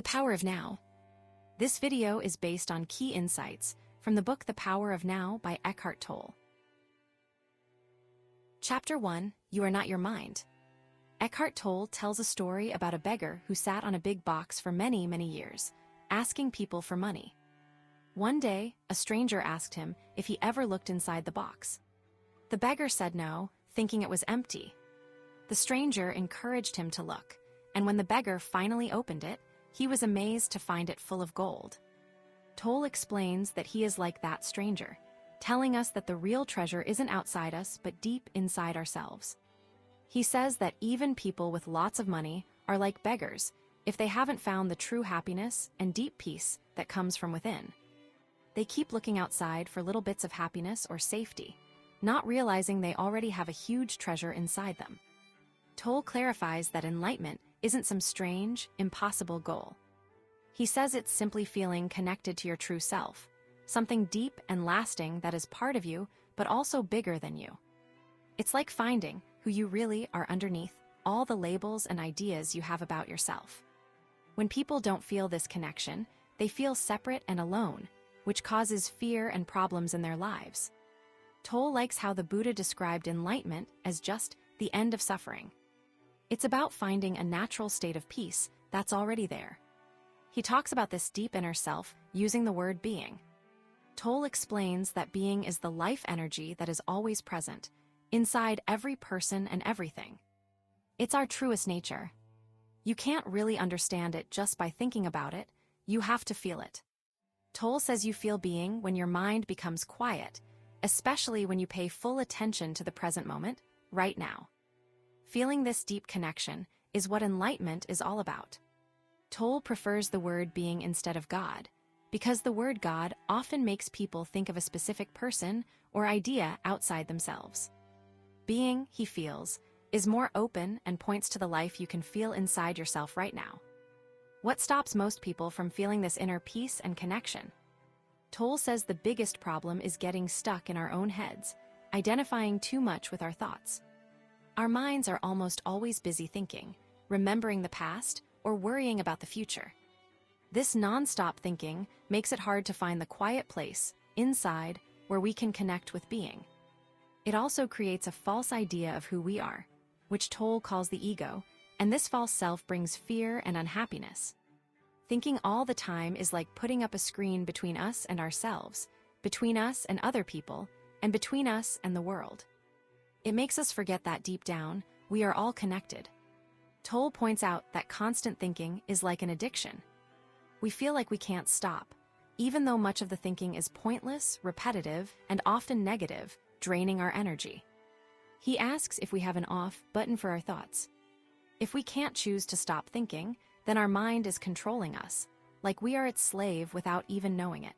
The Power of Now. This video is based on key insights from the book The Power of Now by Eckhart Tolle. Chapter 1, You Are Not Your Mind. Eckhart Tolle tells a story about a beggar who sat on a big box for many, many years, asking people for money. One day, a stranger asked him if he ever looked inside the box. The beggar said no, thinking it was empty. The stranger encouraged him to look, and when the beggar finally opened it, he was amazed to find it full of gold. Tolle explains that he is like that stranger, telling us that the real treasure isn't outside us but deep inside ourselves. He says that even people with lots of money are like beggars if they haven't found the true happiness and deep peace that comes from within. They keep looking outside for little bits of happiness or safety, not realizing they already have a huge treasure inside them. Tolle clarifies that enlightenment isn't some strange, impossible goal. He says it's simply feeling connected to your true self, something deep and lasting that is part of you but also bigger than you. It's like finding who you really are underneath all the labels and ideas you have about yourself. When people don't feel this connection, they feel separate and alone, which causes fear and problems in their lives. Tolle likes how the Buddha described enlightenment as just the end of suffering. It's about finding a natural state of peace that's already there. He talks about this deep inner self using the word being. Tolle explains that being is the life energy that is always present, inside every person and everything. It's our truest nature. You can't really understand it just by thinking about it, you have to feel it. Tolle says you feel being when your mind becomes quiet, especially when you pay full attention to the present moment, right now. Feeling this deep connection is what enlightenment is all about. Tolle prefers the word being instead of God, because the word God often makes people think of a specific person or idea outside themselves. Being, he feels, is more open and points to the life you can feel inside yourself right now. What stops most people from feeling this inner peace and connection? Tolle says the biggest problem is getting stuck in our own heads, identifying too much with our thoughts. Our minds are almost always busy thinking, remembering the past, or worrying about the future. This non-stop thinking makes it hard to find the quiet place, inside, where we can connect with being. It also creates a false idea of who we are, which Tolle calls the ego, and this false self brings fear and unhappiness. Thinking all the time is like putting up a screen between us and ourselves, between us and other people, and between us and the world. It makes us forget that deep down, we are all connected. Tolle points out that constant thinking is like an addiction. We feel like we can't stop, even though much of the thinking is pointless, repetitive, and often negative, draining our energy. He asks if we have an off button for our thoughts. If we can't choose to stop thinking, then our mind is controlling us, like we are its slave without even knowing it.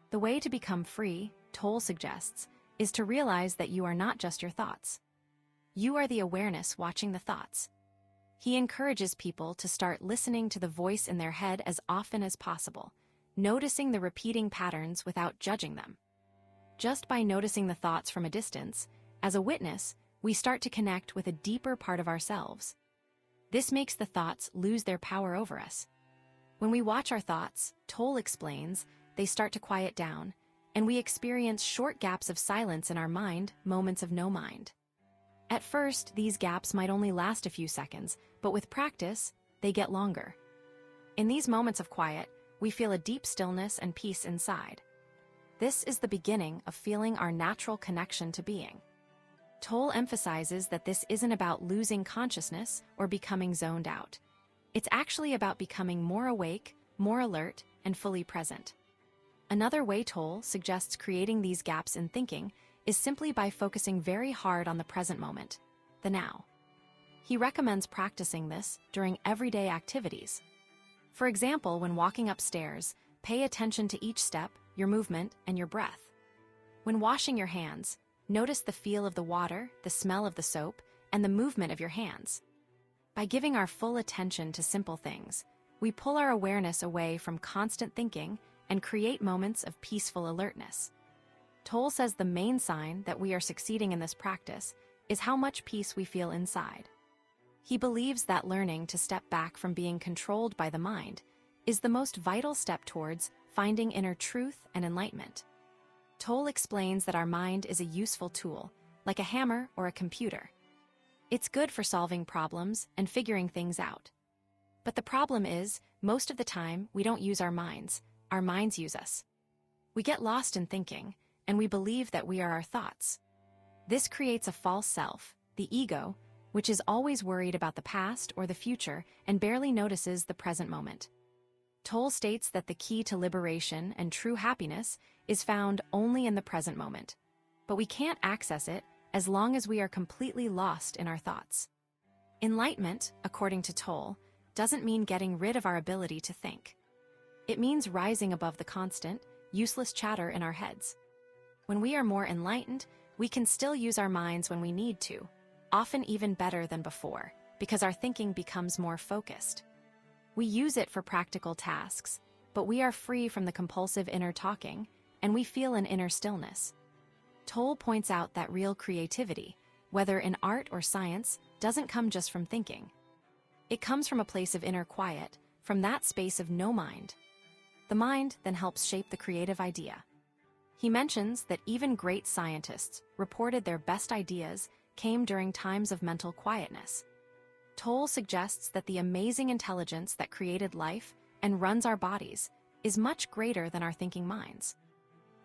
The way to become free, Tolle suggests, is to realize that you are not just your thoughts. You are the awareness watching the thoughts. He encourages people to start listening to the voice in their head as often as possible, noticing the repeating patterns without judging them. Just by noticing the thoughts from a distance, as a witness, we start to connect with a deeper part of ourselves. This makes the thoughts lose their power over us. When we watch our thoughts, Tolle explains, they start to quiet down, and we experience short gaps of silence in our mind, moments of no mind. At first, these gaps might only last a few seconds, but with practice, they get longer. In these moments of quiet, we feel a deep stillness and peace inside. This is the beginning of feeling our natural connection to being. Tolle emphasizes that this isn't about losing consciousness or becoming zoned out. It's actually about becoming more awake, more alert, and fully present. Another way Tolle suggests creating these gaps in thinking is simply by focusing very hard on the present moment, the now. He recommends practicing this during everyday activities. For example, when walking upstairs, pay attention to each step, your movement, and your breath. When washing your hands, notice the feel of the water, the smell of the soap, and the movement of your hands. By giving our full attention to simple things, we pull our awareness away from constant thinking and create moments of peaceful alertness. Tolle says the main sign that we are succeeding in this practice is how much peace we feel inside. He believes that learning to step back from being controlled by the mind is the most vital step towards finding inner truth and enlightenment. Tolle explains that our mind is a useful tool, like a hammer or a computer. It's good for solving problems and figuring things out. But the problem is, most of the time, we don't use our minds use us. We get lost in thinking, and we believe that we are our thoughts. This creates a false self, the ego, which is always worried about the past or the future and barely notices the present moment. Tolle states that the key to liberation and true happiness is found only in the present moment, but we can't access it as long as we are completely lost in our thoughts. Enlightenment, according to Tolle, doesn't mean getting rid of our ability to think. It means rising above the constant, useless chatter in our heads. When we are more enlightened, we can still use our minds when we need to, often even better than before, because our thinking becomes more focused. We use it for practical tasks, but we are free from the compulsive inner talking, and we feel an inner stillness. Tolle points out that real creativity, whether in art or science, doesn't come just from thinking. It comes from a place of inner quiet, from that space of no mind. The mind then helps shape the creative idea. He mentions that even great scientists reported their best ideas came during times of mental quietness. Tolle suggests that the amazing intelligence that created life and runs our bodies is much greater than our thinking minds.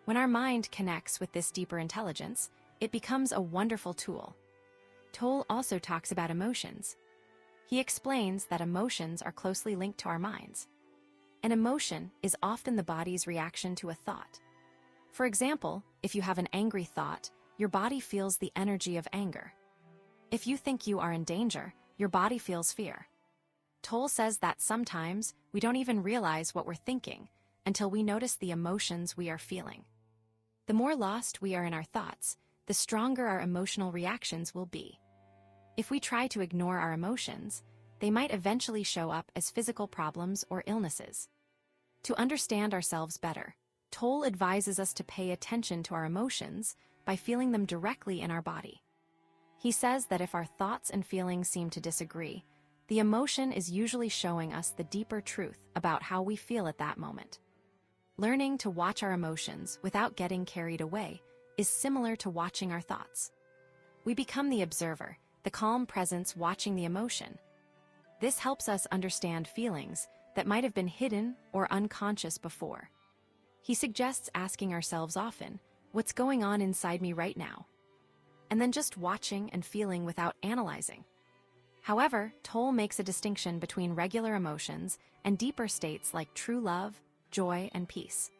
When our mind connects with this deeper intelligence, it becomes a wonderful tool. Tolle also talks about emotions. He explains that emotions are closely linked to our minds. An emotion is often the body's reaction to a thought. For example, if you have an angry thought, your body feels the energy of anger. If you think you are in danger, your body feels fear. Tolle says that sometimes we don't even realize what we're thinking until we notice the emotions we are feeling. The more lost we are in our thoughts, the stronger our emotional reactions will be. If we try to ignore our emotions, they might eventually show up as physical problems or illnesses. To understand ourselves better, Tolle advises us to pay attention to our emotions by feeling them directly in our body. He says that if our thoughts and feelings seem to disagree, the emotion is usually showing us the deeper truth about how we feel at that moment. Learning to watch our emotions without getting carried away is similar to watching our thoughts. We become the observer, the calm presence watching the emotion. This helps us understand feelings that might have been hidden or unconscious before. He suggests asking ourselves often, "What's going on inside me right now?" And then just watching and feeling without analyzing. However, Tolle makes a distinction between regular emotions and deeper states like true love, joy, and peace.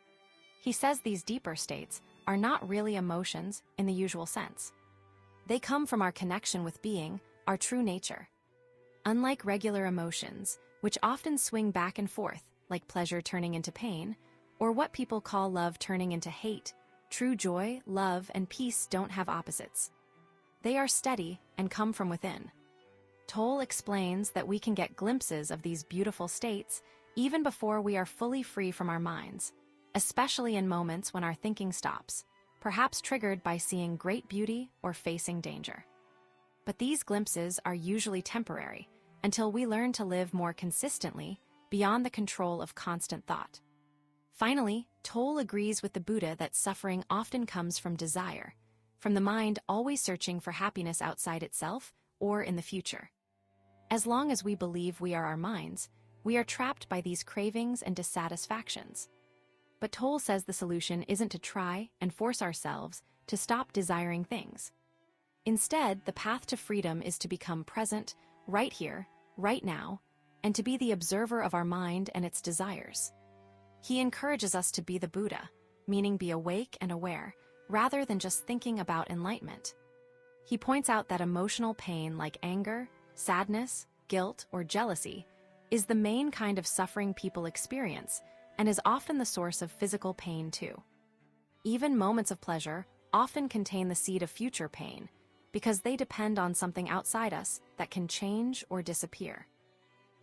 He says these deeper states are not really emotions in the usual sense. They come from our connection with being, our true nature. Unlike regular emotions, which often swing back and forth, like pleasure turning into pain, or what people call love turning into hate, true joy, love, and peace don't have opposites. They are steady and come from within. Tolle explains that we can get glimpses of these beautiful states even before we are fully free from our minds, especially in moments when our thinking stops, perhaps triggered by seeing great beauty or facing danger. But these glimpses are usually temporary until we learn to live more consistently beyond the control of constant thought. Finally, Tolle agrees with the Buddha that suffering often comes from desire, from the mind always searching for happiness outside itself or in the future. As long as we believe we are our minds, we are trapped by these cravings and dissatisfactions. But Tolle says the solution isn't to try and force ourselves to stop desiring things. Instead, the path to freedom is to become present, right here, right now, and to be the observer of our mind and its desires. He encourages us to be the Buddha, meaning be awake and aware, rather than just thinking about enlightenment. He points out that emotional pain like anger, sadness, guilt, or jealousy is the main kind of suffering people experience and is often the source of physical pain too. Even moments of pleasure often contain the seed of future pain because they depend on something outside us that can change or disappear.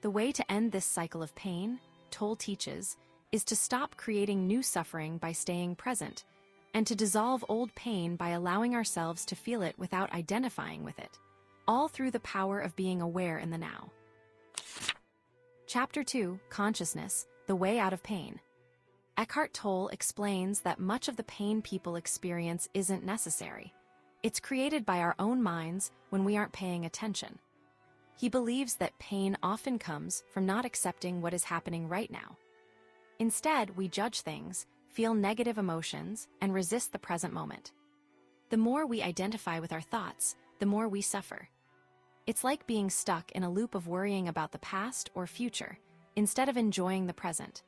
The way to end this cycle of pain, Tolle teaches, is to stop creating new suffering by staying present and to dissolve old pain by allowing ourselves to feel it without identifying with it, all through the power of being aware in the now. Chapter 2, Consciousness, the way out of pain. Eckhart Tolle explains that much of the pain people experience isn't necessary. It's created by our own minds when we aren't paying attention. He believes that pain often comes from not accepting what is happening right now. Instead, we judge things, feel negative emotions, and resist the present moment. The more we identify with our thoughts, the more we suffer. It's like being stuck in a loop of worrying about the past or future, instead of enjoying the present.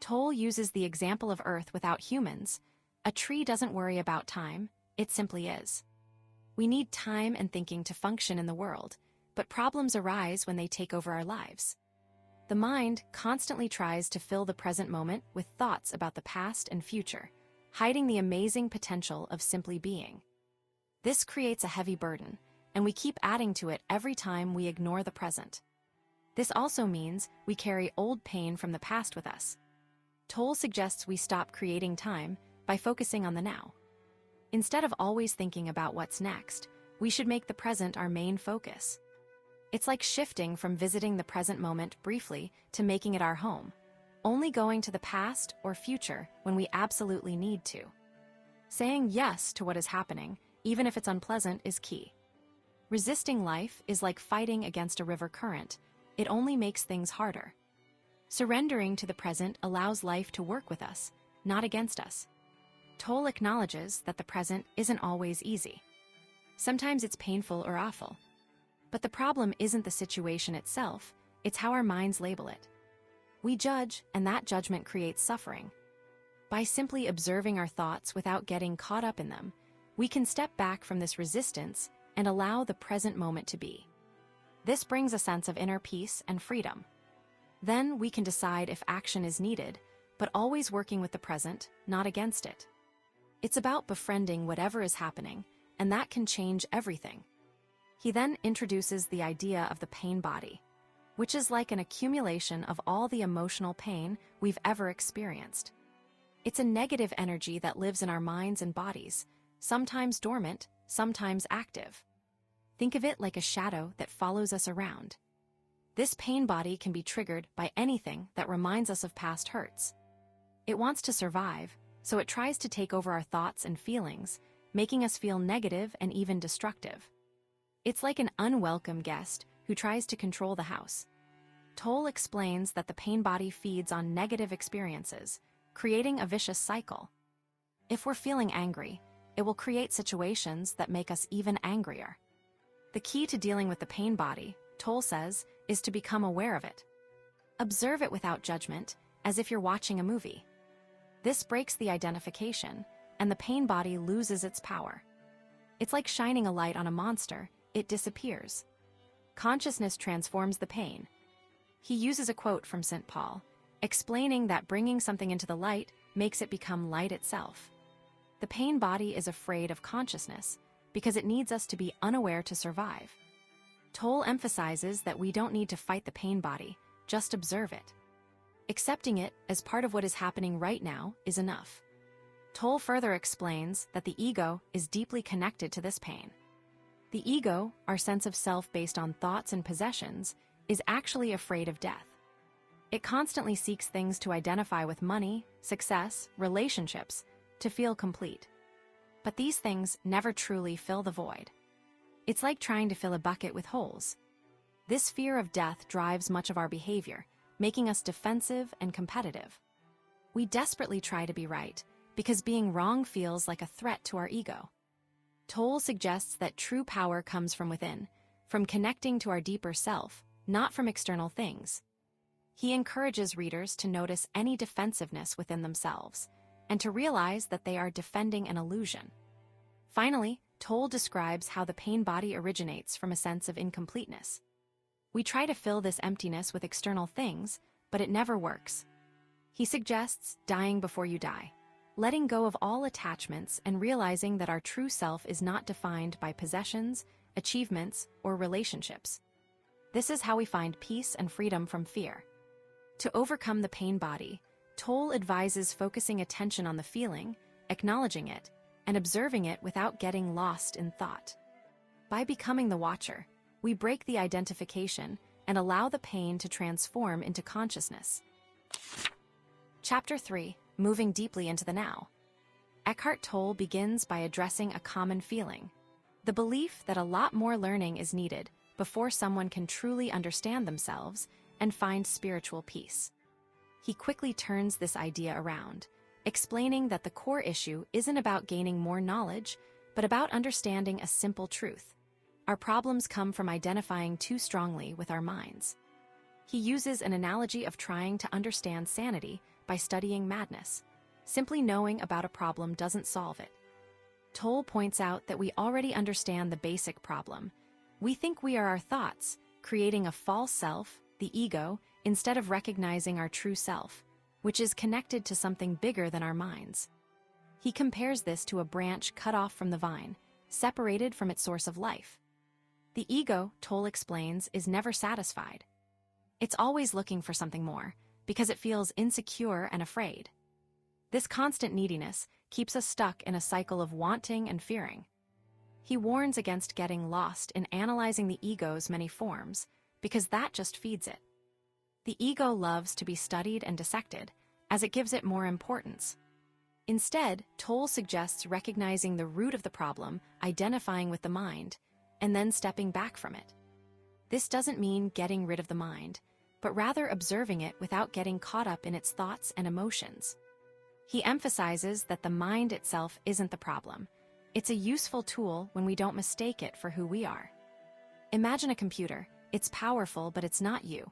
Tolle uses the example of Earth without humans. A tree doesn't worry about time, it simply is. We need time and thinking to function in the world, but problems arise when they take over our lives. The mind constantly tries to fill the present moment with thoughts about the past and future, hiding the amazing potential of simply being. This creates a heavy burden, and we keep adding to it every time we ignore the present. This also means we carry old pain from the past with us. Tolle suggests we stop creating time by focusing on the now. Instead of always thinking about what's next, we should make the present our main focus. It's like shifting from visiting the present moment briefly to making it our home, only going to the past or future when we absolutely need to. Saying yes to what is happening, even if it's unpleasant, is key. Resisting life is like fighting against a river current. It only makes things harder. Surrendering to the present allows life to work with us, not against us. Tolle acknowledges that the present isn't always easy. Sometimes it's painful or awful. But the problem isn't the situation itself, it's how our minds label it. We judge, and that judgment creates suffering. By simply observing our thoughts without getting caught up in them, we can step back from this resistance and allow the present moment to be. This brings a sense of inner peace and freedom. Then we can decide if action is needed, but always working with the present, not against it. It's about befriending whatever is happening, and that can change everything. He then introduces the idea of the pain body, which is like an accumulation of all the emotional pain we've ever experienced. It's a negative energy that lives in our minds and bodies, sometimes dormant, sometimes active. Think of it like a shadow that follows us around. This pain body can be triggered by anything that reminds us of past hurts. It wants to survive, so it tries to take over our thoughts and feelings, making us feel negative and even destructive. It's like an unwelcome guest who tries to control the house. Tolle explains that the pain body feeds on negative experiences, creating a vicious cycle. If we're feeling angry, it will create situations that make us even angrier. The key to dealing with the pain body, Tolle says, is to become aware of it. Observe it without judgment, as if you're watching a movie. This breaks the identification, and the pain body loses its power. It's like shining a light on a monster, it disappears. Consciousness transforms the pain. He uses a quote from St. Paul, explaining that bringing something into the light makes it become light itself. The pain body is afraid of consciousness because it needs us to be unaware to survive. Tolle emphasizes that we don't need to fight the pain body, just observe it. Accepting it as part of what is happening right now is enough. Tolle further explains that the ego is deeply connected to this pain. The ego, our sense of self based on thoughts and possessions, is actually afraid of death. It constantly seeks things to identify with: money, success, relationships, to feel complete. But these things never truly fill the void. It's like trying to fill a bucket with holes. This fear of death drives much of our behavior, making us defensive and competitive. We desperately try to be right, because being wrong feels like a threat to our ego. Tolle suggests that true power comes from within, from connecting to our deeper self, not from external things. He encourages readers to notice any defensiveness within themselves, and to realize that they are defending an illusion. Finally, Tolle describes how the pain body originates from a sense of incompleteness. We try to fill this emptiness with external things, but it never works. He suggests dying before you die, letting go of all attachments and realizing that our true self is not defined by possessions, achievements, or relationships. This is how we find peace and freedom from fear. To overcome the pain body, Tolle advises focusing attention on the feeling, acknowledging it, and observing it without getting lost in thought. By becoming the watcher, we break the identification and allow the pain to transform into consciousness. Chapter 3, Moving Deeply into the Now. Eckhart Tolle begins by addressing a common feeling, the belief that a lot more learning is needed before someone can truly understand themselves and find spiritual peace. He quickly turns this idea around, explaining that the core issue isn't about gaining more knowledge, but about understanding a simple truth. Our problems come from identifying too strongly with our minds. He uses an analogy of trying to understand sanity by studying madness. Simply knowing about a problem doesn't solve it. Tolle points out that we already understand the basic problem. We think we are our thoughts, creating a false self, the ego, instead of recognizing our true self, which is connected to something bigger than our minds. He compares this to a branch cut off from the vine, separated from its source of life. The ego, Tolle explains, is never satisfied. It's always looking for something more, because it feels insecure and afraid. This constant neediness keeps us stuck in a cycle of wanting and fearing. He warns against getting lost in analyzing the ego's many forms, because that just feeds it. The ego loves to be studied and dissected, as it gives it more importance. Instead, Tolle suggests recognizing the root of the problem, identifying with the mind, and then stepping back from it. This doesn't mean getting rid of the mind, but rather observing it without getting caught up in its thoughts and emotions. He emphasizes that the mind itself isn't the problem. It's a useful tool when we don't mistake it for who we are. Imagine a computer. It's powerful, but it's not you.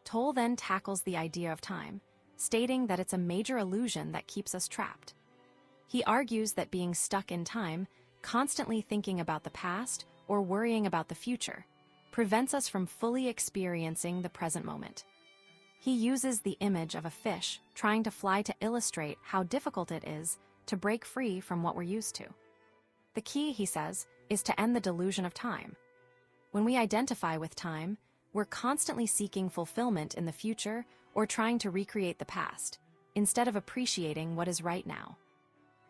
Tolle then tackles the idea of time, stating that it's a major illusion that keeps us trapped. He argues that being stuck in time, constantly thinking about the past or worrying about the future, prevents us from fully experiencing the present moment. He uses the image of a fish trying to fly to illustrate how difficult it is to break free from what we're used to. The key, he says, is to end the delusion of time. When we identify with time, we're constantly seeking fulfillment in the future or trying to recreate the past, instead of appreciating what is right now.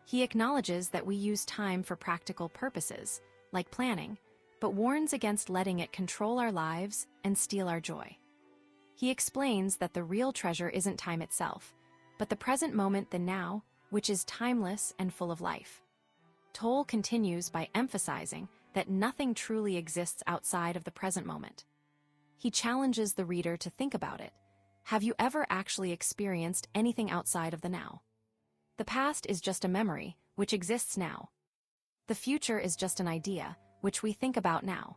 He acknowledges that we use time for practical purposes, like planning, but warns against letting it control our lives and steal our joy. He explains that the real treasure isn't time itself, but the present moment, the now, which is timeless and full of life. Tolle continues by emphasizing that nothing truly exists outside of the present moment. He challenges the reader to think about it. Have you ever actually experienced anything outside of the now? The past is just a memory, which exists now. The future is just an idea, which we think about now.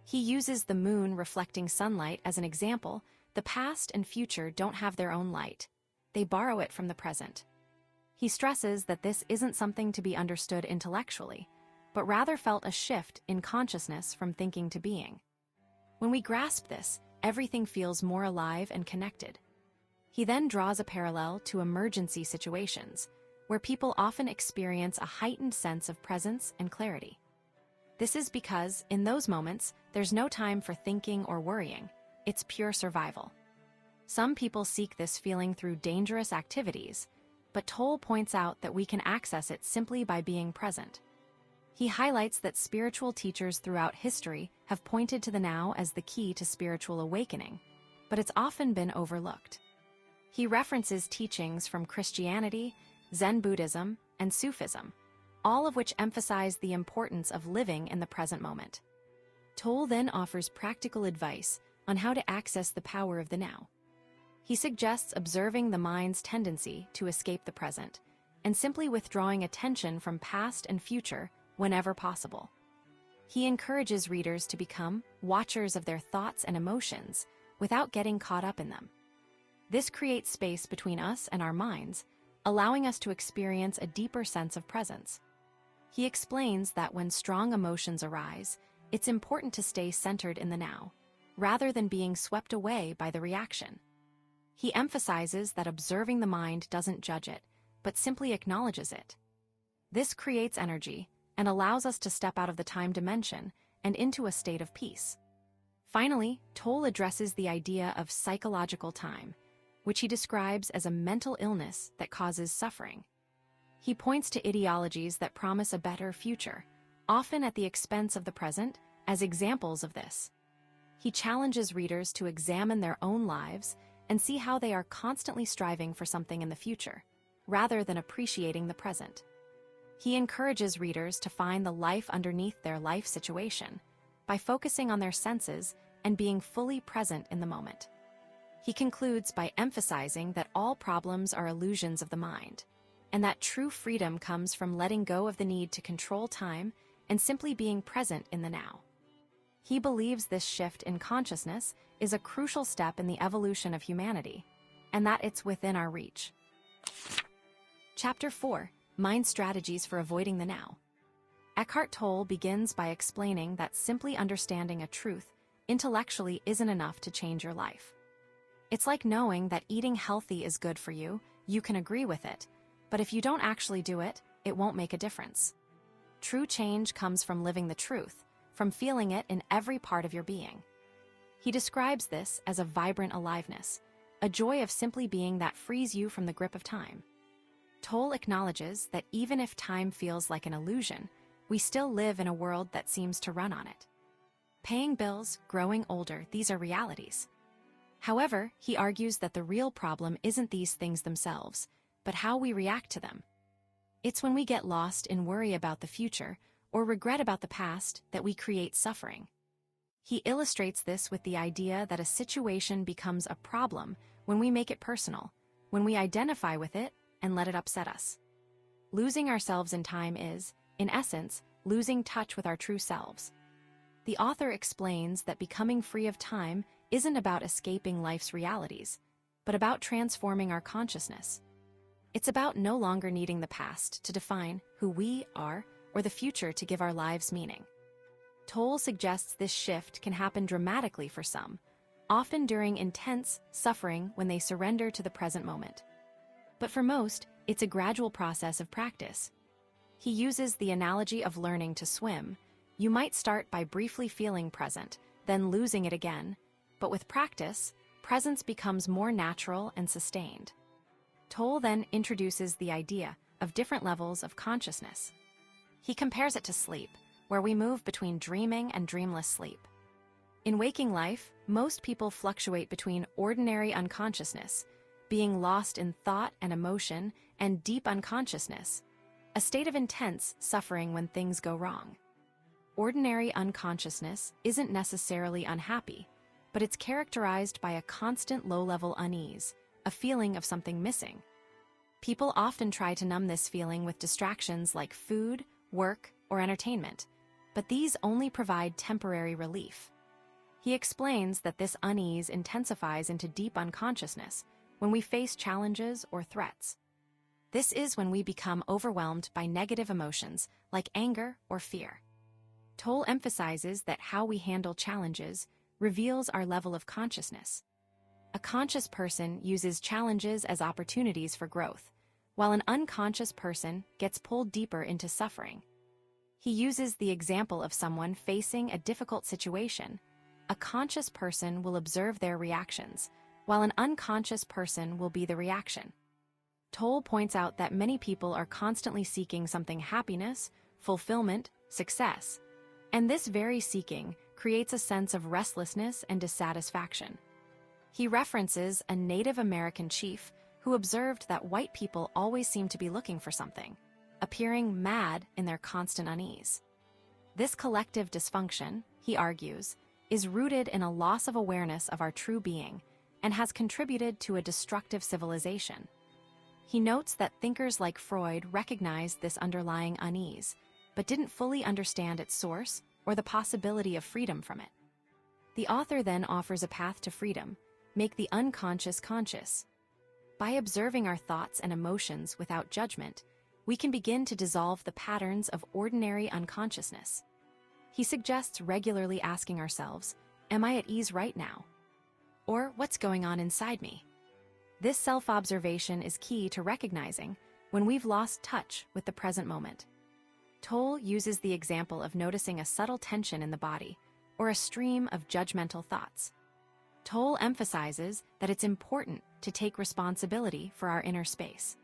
He uses the moon reflecting sunlight as an example. The past and future don't have their own light. They borrow it from the present. He stresses that this isn't something to be understood intellectually, but rather felt a shift in consciousness from thinking to being. When we grasp this, everything feels more alive and connected. He then draws a parallel to emergency situations, where people often experience a heightened sense of presence and clarity. This is because, in those moments, there's no time for thinking or worrying. It's pure survival. Some people seek this feeling through dangerous activities, but Tolle points out that we can access it simply by being present. He highlights that spiritual teachers throughout history have pointed to the now as the key to spiritual awakening, but it's often been overlooked. He references teachings from Christianity, Zen Buddhism, and Sufism, all of which emphasize the importance of living in the present moment. Tolle then offers practical advice on how to access the power of the now. He suggests observing the mind's tendency to escape the present and simply withdrawing attention from past and future whenever possible. He encourages readers to become watchers of their thoughts and emotions without getting caught up in them. This creates space between us and our minds, allowing us to experience a deeper sense of presence. He explains that when strong emotions arise, it's important to stay centered in the now, rather than being swept away by the reaction. He emphasizes that observing the mind doesn't judge it, but simply acknowledges it. This creates energy and allows us to step out of the time dimension and into a state of peace. Finally, Tolle addresses the idea of psychological time, which he describes as a mental illness that causes suffering. He points to ideologies that promise a better future, often at the expense of the present, as examples of this. He challenges readers to examine their own lives and see how they are constantly striving for something in the future, rather than appreciating the present. He encourages readers to find the life underneath their life situation by focusing on their senses and being fully present in the moment. He concludes by emphasizing that all problems are illusions of the mind, and that true freedom comes from letting go of the need to control time and simply being present in the now. He believes this shift in consciousness is a crucial step in the evolution of humanity, and that it's within our reach. Chapter 4: Mind Strategies for Avoiding the Now. Eckhart Tolle begins by explaining that simply understanding a truth intellectually isn't enough to change your life. It's like knowing that eating healthy is good for you. You can agree with it, but if you don't actually do it, it won't make a difference. True change comes from living the truth, from feeling it in every part of your being. He describes this as a vibrant aliveness, a joy of simply being that frees you from the grip of time. Tolle acknowledges that even if time feels like an illusion, we still live in a world that seems to run on it. Paying bills, growing older, these are realities. However, he argues that the real problem isn't these things themselves, but how we react to them. It's when we get lost in worry about the future or regret about the past that we create suffering. He illustrates this with the idea that a situation becomes a problem when we make it personal, when we identify with it and let it upset us. Losing ourselves in time is, in essence, losing touch with our true selves. The author explains that becoming free of time isn't about escaping life's realities, but about transforming our consciousness. It's about no longer needing the past to define who we are or the future to give our lives meaning. Tolle suggests this shift can happen dramatically for some, often during intense suffering when they surrender to the present moment. But for most, it's a gradual process of practice. He uses the analogy of learning to swim. You might start by briefly feeling present, then losing it again, but with practice, presence becomes more natural and sustained. Tolle then introduces the idea of different levels of consciousness. He compares it to sleep, where we move between dreaming and dreamless sleep. In waking life, most people fluctuate between ordinary unconsciousness, being lost in thought and emotion, and deep unconsciousness, a state of intense suffering when things go wrong. Ordinary unconsciousness isn't necessarily unhappy, but it's characterized by a constant low-level unease, a feeling of something missing. People often try to numb this feeling with distractions like food, work, or entertainment, but these only provide temporary relief. He explains that this unease intensifies into deep unconsciousness when we face challenges or threats. This is when we become overwhelmed by negative emotions like anger or fear. Tolle emphasizes that how we handle challenges reveals our level of consciousness. A conscious person uses challenges as opportunities for growth, while an unconscious person gets pulled deeper into suffering. He uses the example of someone facing a difficult situation. A conscious person will observe their reactions, while an unconscious person will be the reaction. Tolle points out that many people are constantly seeking something: happiness, fulfillment, success, and this very seeking creates a sense of restlessness and dissatisfaction. He references a Native American chief who observed that white people always seem to be looking for something, appearing mad in their constant unease. This collective dysfunction, he argues, is rooted in a loss of awareness of our true being and has contributed to a destructive civilization. He notes that thinkers like Freud recognized this underlying unease, but didn't fully understand its source or the possibility of freedom from it. The author then offers a path to freedom: make the unconscious conscious. By observing our thoughts and emotions without judgment, we can begin to dissolve the patterns of ordinary unconsciousness. He suggests regularly asking ourselves, "Am I at ease right now?" Or, "What's going on inside me?" This self-observation is key to recognizing when we've lost touch with the present moment. Tolle uses the example of noticing a subtle tension in the body or a stream of judgmental thoughts. Tolle emphasizes that it's important to take responsibility for our inner space.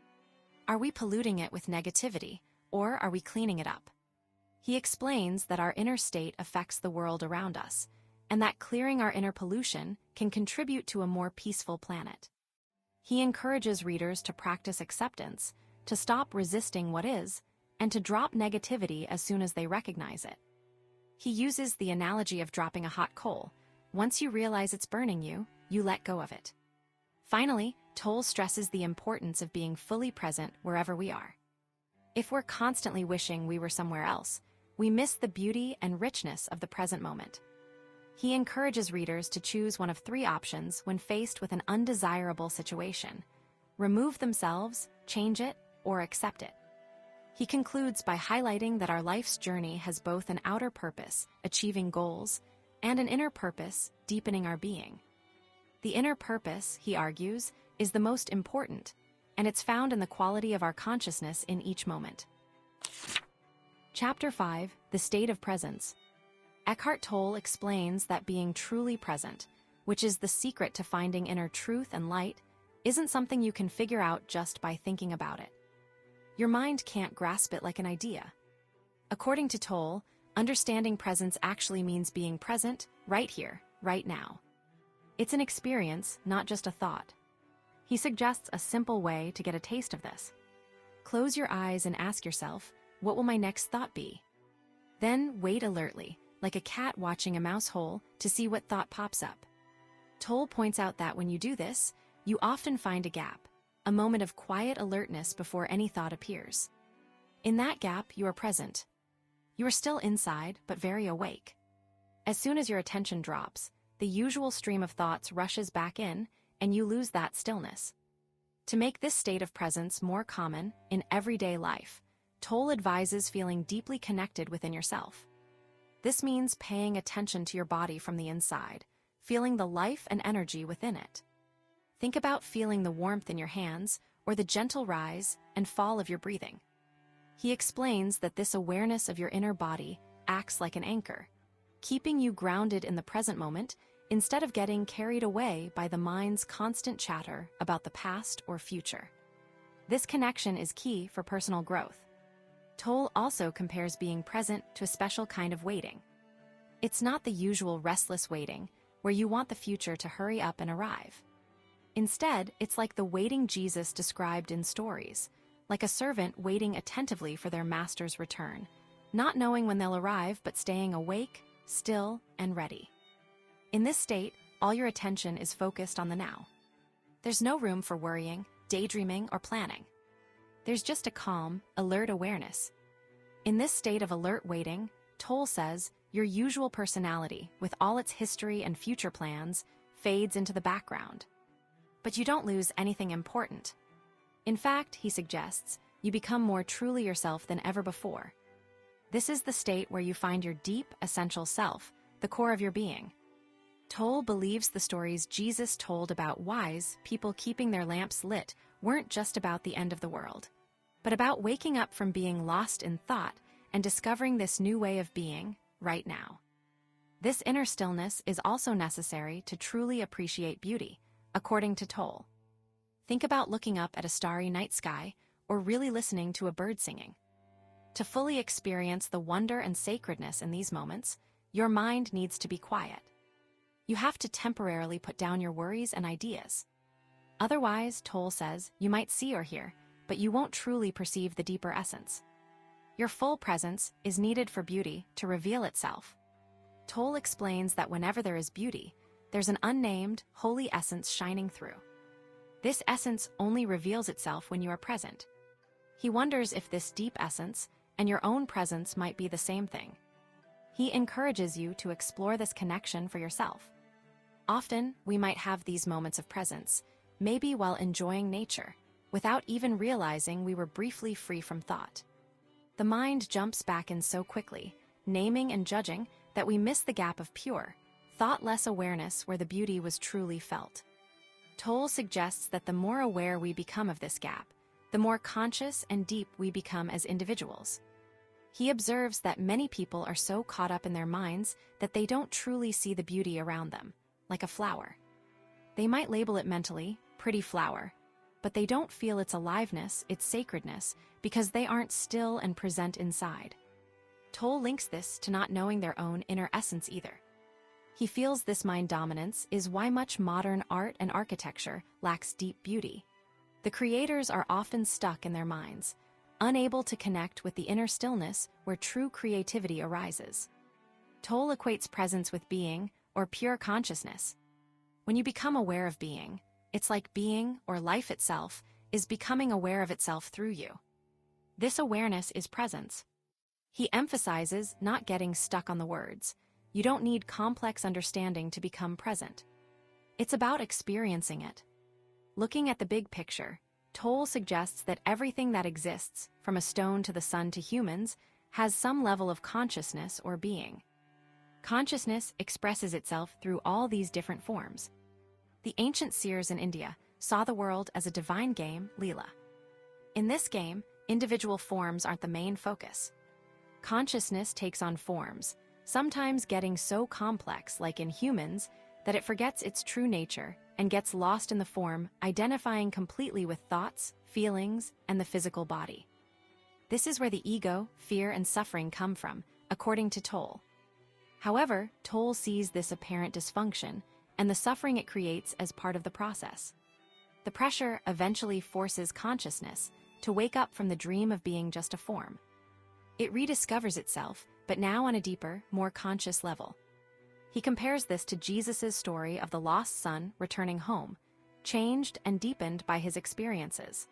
Are we polluting it with negativity, or are we cleaning it up? He explains that our inner state affects the world around us, and that clearing our inner pollution can contribute to a more peaceful planet. He encourages readers to practice acceptance, to stop resisting what is, and to drop negativity as soon as they recognize it. He uses the analogy of dropping a hot coal. Once you realize it's burning you, you let go of it. Finally, Tolle stresses the importance of being fully present wherever we are. If we're constantly wishing we were somewhere else, we miss the beauty and richness of the present moment. He encourages readers to choose one of three options when faced with an undesirable situation: remove themselves, change it, or accept it. He concludes by highlighting that our life's journey has both an outer purpose, achieving goals, and an inner purpose, deepening our being. The inner purpose, he argues, is the most important, and it's found in the quality of our consciousness in each moment. Chapter 5, The State of Presence. Eckhart Tolle explains that being truly present, which is the secret to finding inner truth and light, isn't something you can figure out just by thinking about it. Your mind can't grasp it like an idea. According to Tolle, understanding presence actually means being present, right here, right now. It's an experience, not just a thought. He suggests a simple way to get a taste of this. Close your eyes and ask yourself, what will my next thought be? Then wait alertly, like a cat watching a mouse hole, to see what thought pops up. Tolle points out that when you do this, you often find a gap, a moment of quiet alertness before any thought appears. In that gap, you are present. You are still inside, but very awake. As soon as your attention drops, the usual stream of thoughts rushes back in, and you lose that stillness. To make this state of presence more common in everyday life, Tolle advises feeling deeply connected within yourself. This means paying attention to your body from the inside, feeling the life and energy within it. Think about feeling the warmth in your hands or the gentle rise and fall of your breathing. He explains that this awareness of your inner body acts like an anchor, keeping you grounded in the present moment instead of getting carried away by the mind's constant chatter about the past or future. This connection is key for personal growth. Tolle also compares being present to a special kind of waiting. It's not the usual restless waiting, where you want the future to hurry up and arrive. Instead, it's like the waiting Jesus described in stories, like a servant waiting attentively for their master's return, not knowing when they'll arrive but staying awake, still, and ready. In this state, all your attention is focused on the now. There's no room for worrying, daydreaming, or planning. There's just a calm, alert awareness. In this state of alert waiting, Tolle says, your usual personality, with all its history and future plans, fades into the background. But you don't lose anything important. In fact, he suggests, you become more truly yourself than ever before. This is the state where you find your deep, essential self, the core of your being. Tolle believes the stories Jesus told about wise people keeping their lamps lit weren't just about the end of the world, but about waking up from being lost in thought and discovering this new way of being right now. This inner stillness is also necessary to truly appreciate beauty, according to Tolle. Think about looking up at a starry night sky or really listening to a bird singing. To fully experience the wonder and sacredness in these moments, your mind needs to be quiet. You have to temporarily put down your worries and ideas. Otherwise, Tolle says, you might see or hear, but you won't truly perceive the deeper essence. Your full presence is needed for beauty to reveal itself. Tolle explains that whenever there is beauty, there's an unnamed, holy essence shining through. This essence only reveals itself when you are present. He wonders if this deep essence and your own presence might be the same thing. He encourages you to explore this connection for yourself. Often, we might have these moments of presence, maybe while enjoying nature, without even realizing we were briefly free from thought. The mind jumps back in so quickly, naming and judging, that we miss the gap of pure, thoughtless awareness where the beauty was truly felt. Tolle suggests that the more aware we become of this gap, the more conscious and deep we become as individuals. He observes that many people are so caught up in their minds that they don't truly see the beauty around them, like a flower. They might label it mentally, pretty flower, but they don't feel its aliveness, its sacredness, because they aren't still and present inside. Tolle links this to not knowing their own inner essence either. He feels this mind dominance is why much modern art and architecture lacks deep beauty. The creators are often stuck in their minds, unable to connect with the inner stillness where true creativity arises. Tolle equates presence with being, or pure consciousness. When you become aware of being, it's like being, or life itself, is becoming aware of itself through you. This awareness is presence. He emphasizes not getting stuck on the words. You don't need complex understanding to become present. It's about experiencing it. Looking at the big picture, Tolle suggests that everything that exists, from a stone to the sun to humans, has some level of consciousness or being. Consciousness expresses itself through all these different forms. The ancient seers in India saw the world as a divine game, Leela. In this game, individual forms aren't the main focus. Consciousness takes on forms, sometimes getting so complex, like in humans, that it forgets its true nature and gets lost in the form, identifying completely with thoughts, feelings, and the physical body. This is where the ego, fear, and suffering come from, according to Tolle. However, Tolle sees this apparent dysfunction and the suffering it creates as part of the process. The pressure eventually forces consciousness to wake up from the dream of being just a form. It rediscovers itself, but now on a deeper, more conscious level. He compares this to Jesus' story of the lost son returning home, changed and deepened by his experiences.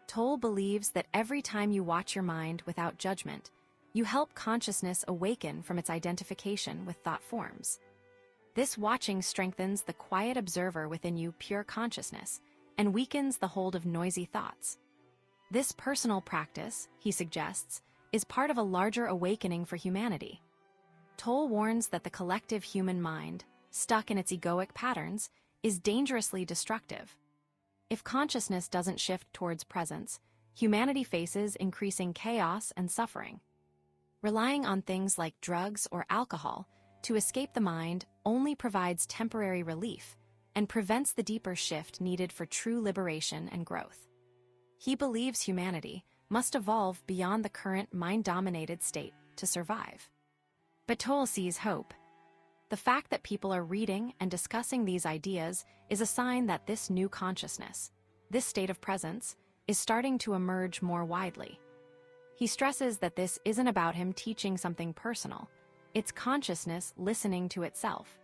Tolle believes that every time you watch your mind without judgment, you help consciousness awaken from its identification with thought forms. This watching strengthens the quiet observer within you, pure consciousness, and weakens the hold of noisy thoughts. This personal practice, he suggests, is part of a larger awakening for humanity. Tolle warns that the collective human mind, stuck in its egoic patterns, is dangerously destructive. If consciousness doesn't shift towards presence, humanity faces increasing chaos and suffering. Relying on things like drugs or alcohol to escape the mind only provides temporary relief and prevents the deeper shift needed for true liberation and growth. He believes humanity must evolve beyond the current mind-dominated state to survive. But Tolle sees hope. The fact that people are reading and discussing these ideas is a sign that this new consciousness, this state of presence, is starting to emerge more widely. He stresses that this isn't about him teaching something personal. It's consciousness listening to itself.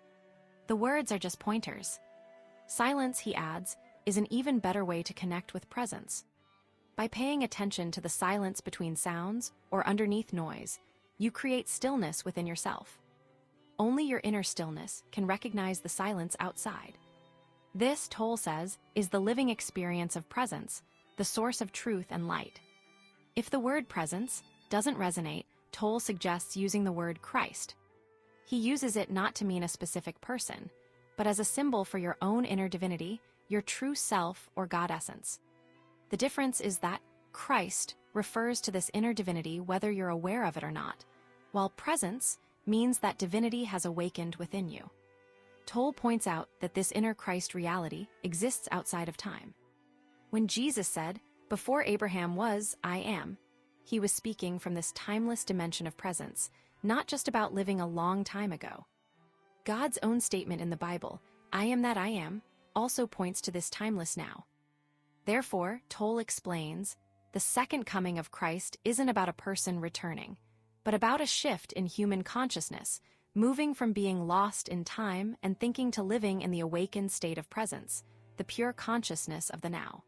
The words are just pointers. Silence, he adds, is an even better way to connect with presence. By paying attention to the silence between sounds or underneath noise, you create stillness within yourself. Only your inner stillness can recognize the silence outside. This, Tolle says, is the living experience of presence, the source of truth and light. If the word presence doesn't resonate, Tolle suggests using the word Christ. He uses it not to mean a specific person, but as a symbol for your own inner divinity, your true self or God essence. The difference is that Christ refers to this inner divinity whether you're aware of it or not, while presence means that divinity has awakened within you. Tolle points out that this inner Christ reality exists outside of time. When Jesus said, "Before Abraham was, I am," he was speaking from this timeless dimension of presence, not just about living a long time ago. God's own statement in the Bible, "I am that I am," also points to this timeless now. Therefore, Tolle explains, the second coming of Christ isn't about a person returning, but about a shift in human consciousness, moving from being lost in time and thinking to living in the awakened state of presence, the pure consciousness of the now.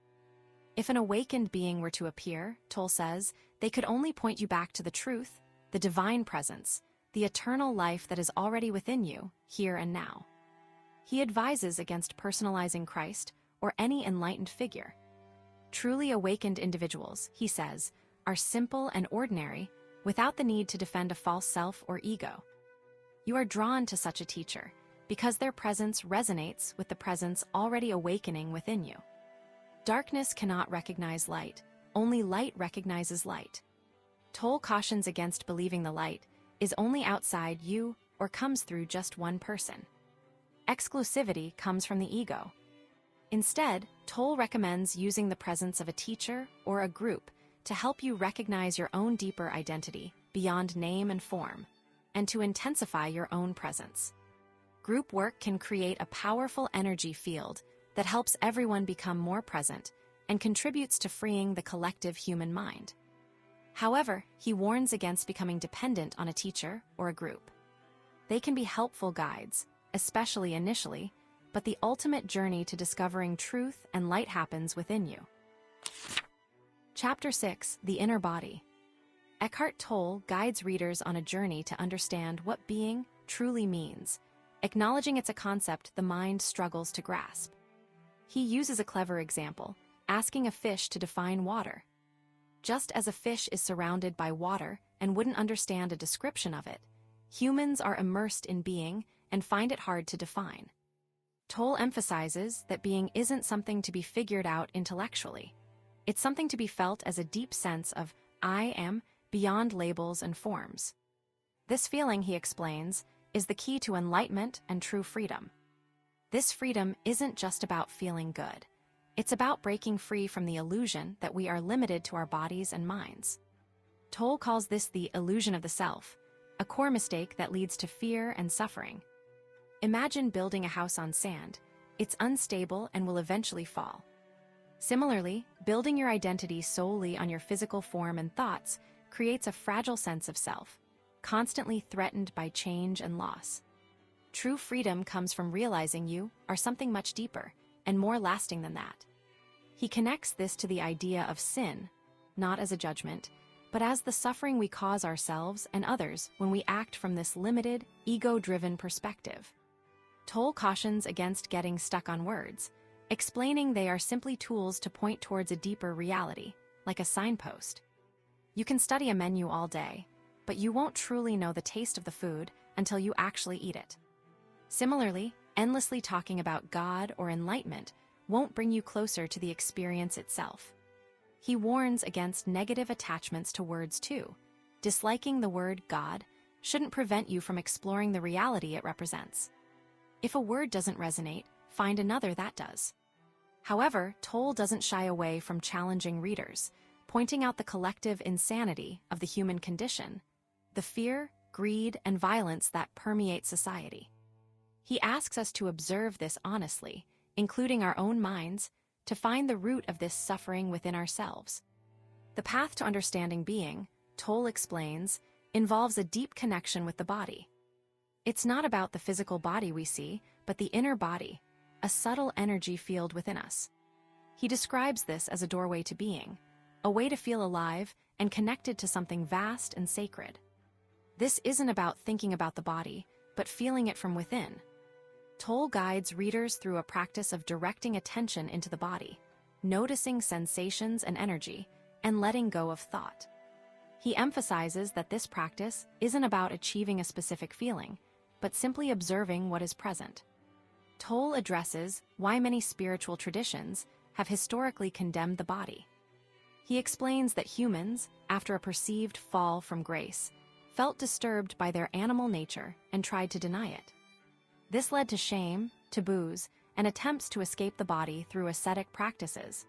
If an awakened being were to appear, Tolle says, they could only point you back to the truth, the divine presence, the eternal life that is already within you, here and now. He advises against personalizing Christ or any enlightened figure. Truly awakened individuals, he says, are simple and ordinary, without the need to defend a false self or ego. You are drawn to such a teacher because their presence resonates with the presence already awakening within you. Darkness cannot recognize light, only light recognizes light. Tolle cautions against believing the light is only outside you or comes through just one person. Exclusivity comes from the ego. Instead, Tolle recommends using the presence of a teacher or a group to help you recognize your own deeper identity beyond name and form, and to intensify your own presence. Group work can create a powerful energy field that helps everyone become more present and contributes to freeing the collective human mind. However, he warns against becoming dependent on a teacher or a group. They can be helpful guides, especially initially, but the ultimate journey to discovering truth and light happens within you. Chapter 6: The Inner Body. Eckhart Tolle guides readers on a journey to understand what being truly means, acknowledging it's a concept the mind struggles to grasp. He uses a clever example, asking a fish to define water. Just as a fish is surrounded by water and wouldn't understand a description of it, humans are immersed in being and find it hard to define. Tolle emphasizes that being isn't something to be figured out intellectually. It's something to be felt as a deep sense of I am beyond labels and forms. This feeling, he explains, is the key to enlightenment and true freedom. This freedom isn't just about feeling good. It's about breaking free from the illusion that we are limited to our bodies and minds. Tolle calls this the illusion of the self, a core mistake that leads to fear and suffering. Imagine building a house on sand. It's unstable and will eventually fall. Similarly, building your identity solely on your physical form and thoughts creates a fragile sense of self, constantly threatened by change and loss. True freedom comes from realizing you are something much deeper and more lasting than that. He connects this to the idea of sin, not as a judgment, but as the suffering we cause ourselves and others when we act from this limited, ego-driven perspective. Tolle cautions against getting stuck on words, explaining they are simply tools to point towards a deeper reality, like a signpost. You can study a menu all day, but you won't truly know the taste of the food until you actually eat it. Similarly, endlessly talking about God or enlightenment won't bring you closer to the experience itself. He warns against negative attachments to words too. Disliking the word God shouldn't prevent you from exploring the reality it represents. If a word doesn't resonate, find another that does. However, Tolle doesn't shy away from challenging readers, pointing out the collective insanity of the human condition, the fear, greed, and violence that permeate society. He asks us to observe this honestly, including our own minds, to find the root of this suffering within ourselves. The path to understanding being, Tolle explains, involves a deep connection with the body. It's not about the physical body we see, but the inner body, a subtle energy field within us. He describes this as a doorway to being, a way to feel alive and connected to something vast and sacred. This isn't about thinking about the body, but feeling it from within. Tolle guides readers through a practice of directing attention into the body, noticing sensations and energy, and letting go of thought. He emphasizes that this practice isn't about achieving a specific feeling, but simply observing what is present. Tolle addresses why many spiritual traditions have historically condemned the body. He explains that humans, after a perceived fall from grace, felt disturbed by their animal nature and tried to deny it. This led to shame, taboos, and attempts to escape the body through ascetic practices.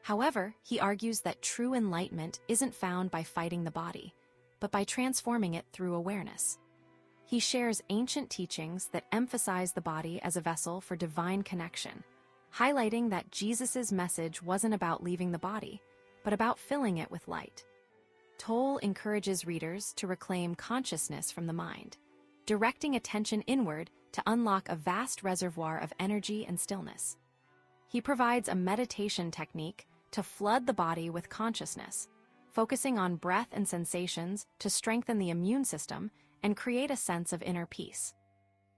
However, he argues that true enlightenment isn't found by fighting the body, but by transforming it through awareness. He shares ancient teachings that emphasize the body as a vessel for divine connection, highlighting that Jesus' message wasn't about leaving the body, but about filling it with light. Tolle encourages readers to reclaim consciousness from the mind, directing attention inward to unlock a vast reservoir of energy and stillness. He provides a meditation technique to flood the body with consciousness, focusing on breath and sensations to strengthen the immune system and create a sense of inner peace.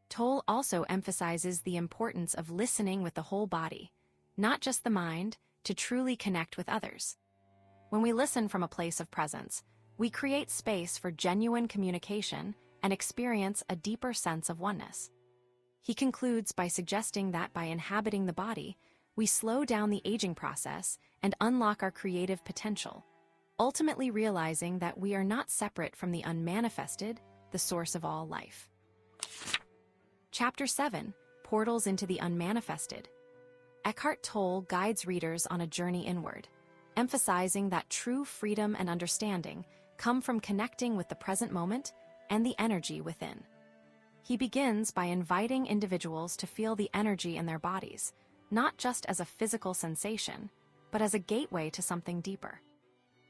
Tolle also emphasizes the importance of listening with the whole body, not just the mind, to truly connect with others. When we listen from a place of presence, we create space for genuine communication and experience a deeper sense of oneness. He concludes by suggesting that by inhabiting the body, we slow down the aging process and unlock our creative potential, ultimately realizing that we are not separate from the unmanifested, the source of all life. Chapter 7: Portals into the Unmanifested. Eckhart Tolle guides readers on a journey inward, emphasizing that true freedom and understanding come from connecting with the present moment and the energy within. He begins by inviting individuals to feel the energy in their bodies, not just as a physical sensation, but as a gateway to something deeper.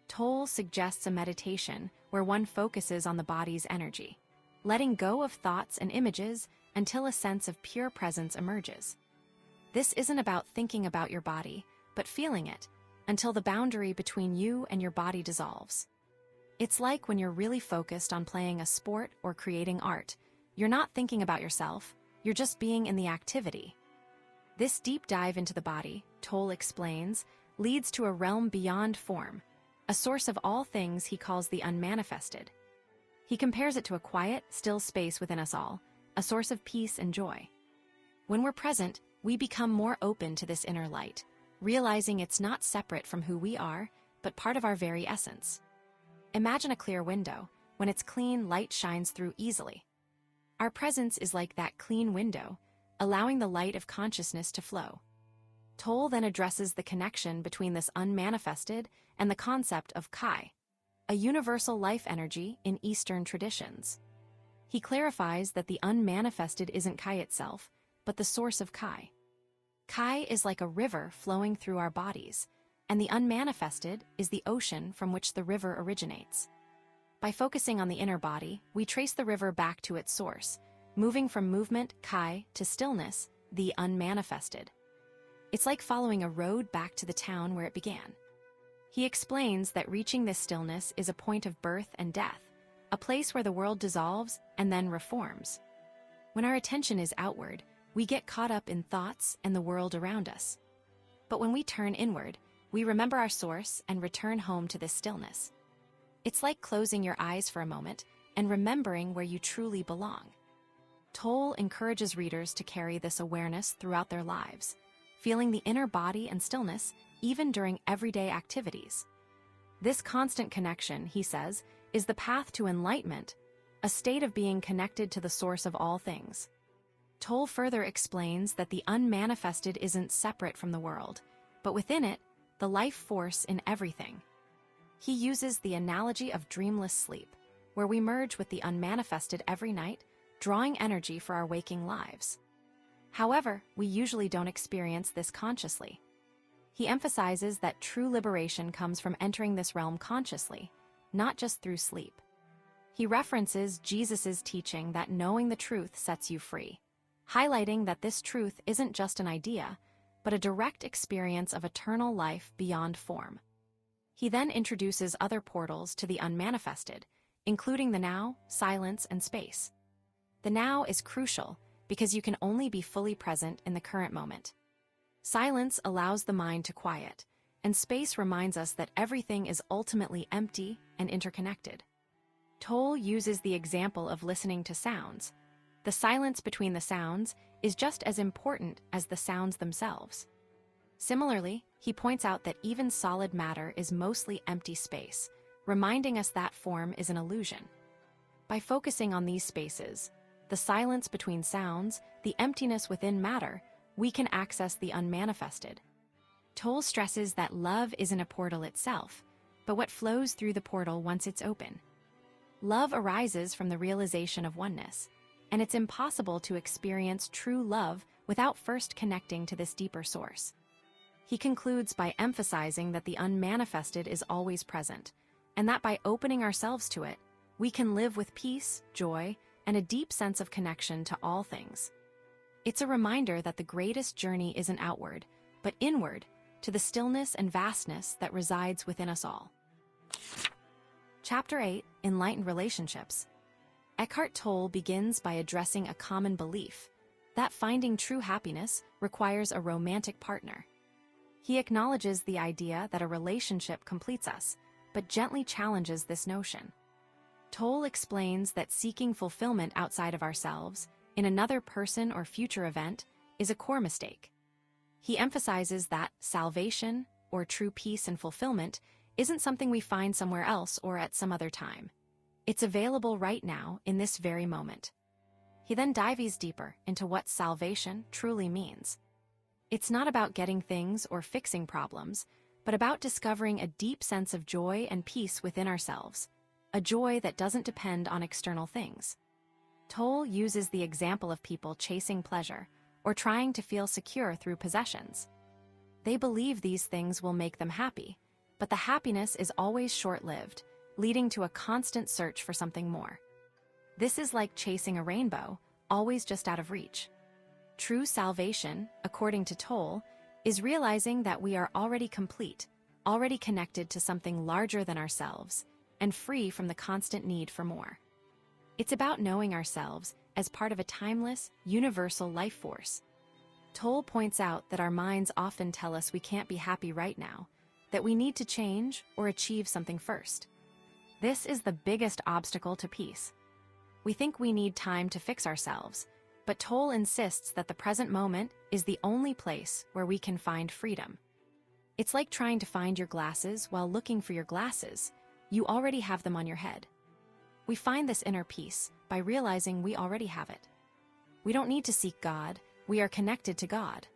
Tolle suggests a meditation where one focuses on the body's energy, letting go of thoughts and images until a sense of pure presence emerges. This isn't about thinking about your body, but feeling it, until the boundary between you and your body dissolves. It's like when you're really focused on playing a sport or creating art. You're not thinking about yourself, you're just being in the activity. This deep dive into the body, Tolle explains, leads to a realm beyond form, a source of all things he calls the unmanifested. He compares it to a quiet, still space within us all, a source of peace and joy. When we're present, we become more open to this inner light, realizing it's not separate from who we are, but part of our very essence. Imagine a clear window. When it's clean, light shines through easily. Our presence is like that clean window, allowing the light of consciousness to flow. Tolle then addresses the connection between this unmanifested and the concept of Kai, a universal life energy in Eastern traditions. He clarifies that the unmanifested isn't Kai itself, but the source of Kai. Kai is like a river flowing through our bodies, and the unmanifested is the ocean from which the river originates. By focusing on the inner body, we trace the river back to its source, moving from movement, Kai, to stillness, the unmanifested. It's like following a road back to the town where it began. He explains that reaching this stillness is a point of birth and death, a place where the world dissolves and then reforms. When our attention is outward, we get caught up in thoughts and the world around us. But when we turn inward, we remember our source and return home to this stillness. It's like closing your eyes for a moment and remembering where you truly belong. Tolle encourages readers to carry this awareness throughout their lives, feeling the inner body and stillness even during everyday activities. This constant connection, he says, is the path to enlightenment, a state of being connected to the source of all things. Tolle further explains that the unmanifested isn't separate from the world, but within it, the life force in everything. He uses the analogy of dreamless sleep, where we merge with the unmanifested every night, drawing energy for our waking lives. However, we usually don't experience this consciously. He emphasizes that true liberation comes from entering this realm consciously, not just through sleep. He references Jesus' teaching that knowing the truth sets you free, highlighting that this truth isn't just an idea, but a direct experience of eternal life beyond form. He then introduces other portals to the unmanifested, including the now, silence, and space. The now is crucial because you can only be fully present in the current moment. Silence allows the mind to quiet, and space reminds us that everything is ultimately empty and interconnected. Tolle uses the example of listening to sounds. The silence between the sounds is just as important as the sounds themselves. Similarly, he points out that even solid matter is mostly empty space, reminding us that form is an illusion. By focusing on these spaces, the silence between sounds, the emptiness within matter, we can access the unmanifested. Tolle stresses that love isn't a portal itself, but what flows through the portal once it's open. Love arises from the realization of oneness, and it's impossible to experience true love without first connecting to this deeper source. He concludes by emphasizing that the unmanifested is always present, and that by opening ourselves to it, we can live with peace, joy, and a deep sense of connection to all things. It's a reminder that the greatest journey isn't outward, but inward, to the stillness and vastness that resides within us all. Chapter 8, Enlightened Relationships. Eckhart Tolle begins by addressing a common belief, that finding true happiness requires a romantic partner. He acknowledges the idea that a relationship completes us, but gently challenges this notion. Tolle explains that seeking fulfillment outside of ourselves, in another person or future event, is a core mistake. He emphasizes that salvation, or true peace and fulfillment, isn't something we find somewhere else or at some other time. It's available right now, in this very moment. He then dives deeper into what salvation truly means. It's not about getting things or fixing problems, but about discovering a deep sense of joy and peace within ourselves, a joy that doesn't depend on external things. Tolle uses the example of people chasing pleasure or trying to feel secure through possessions. They believe these things will make them happy, but the happiness is always short-lived, leading to a constant search for something more. This is like chasing a rainbow, always just out of reach. True salvation, according to Tolle, is realizing that we are already complete, already connected to something larger than ourselves, and free from the constant need for more. It's about knowing ourselves as part of a timeless, universal life force. Tolle points out that our minds often tell us we can't be happy right now, that we need to change or achieve something first. This is the biggest obstacle to peace. We think we need time to fix ourselves, but Tolle insists that the present moment is the only place where we can find freedom. It's like trying to find your glasses while looking for your glasses. You already have them on your head. We find this inner peace by realizing we already have it. We don't need to seek God, we are connected to God.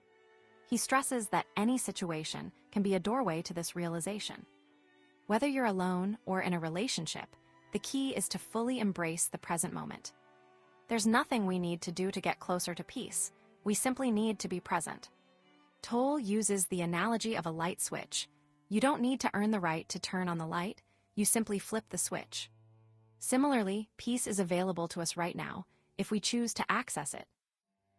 He stresses that any situation can be a doorway to this realization. Whether you're alone or in a relationship, the key is to fully embrace the present moment. There's nothing we need to do to get closer to peace. We simply need to be present. Tolle uses the analogy of a light switch. You don't need to earn the right to turn on the light, you simply flip the switch. Similarly, peace is available to us right now, if we choose to access it.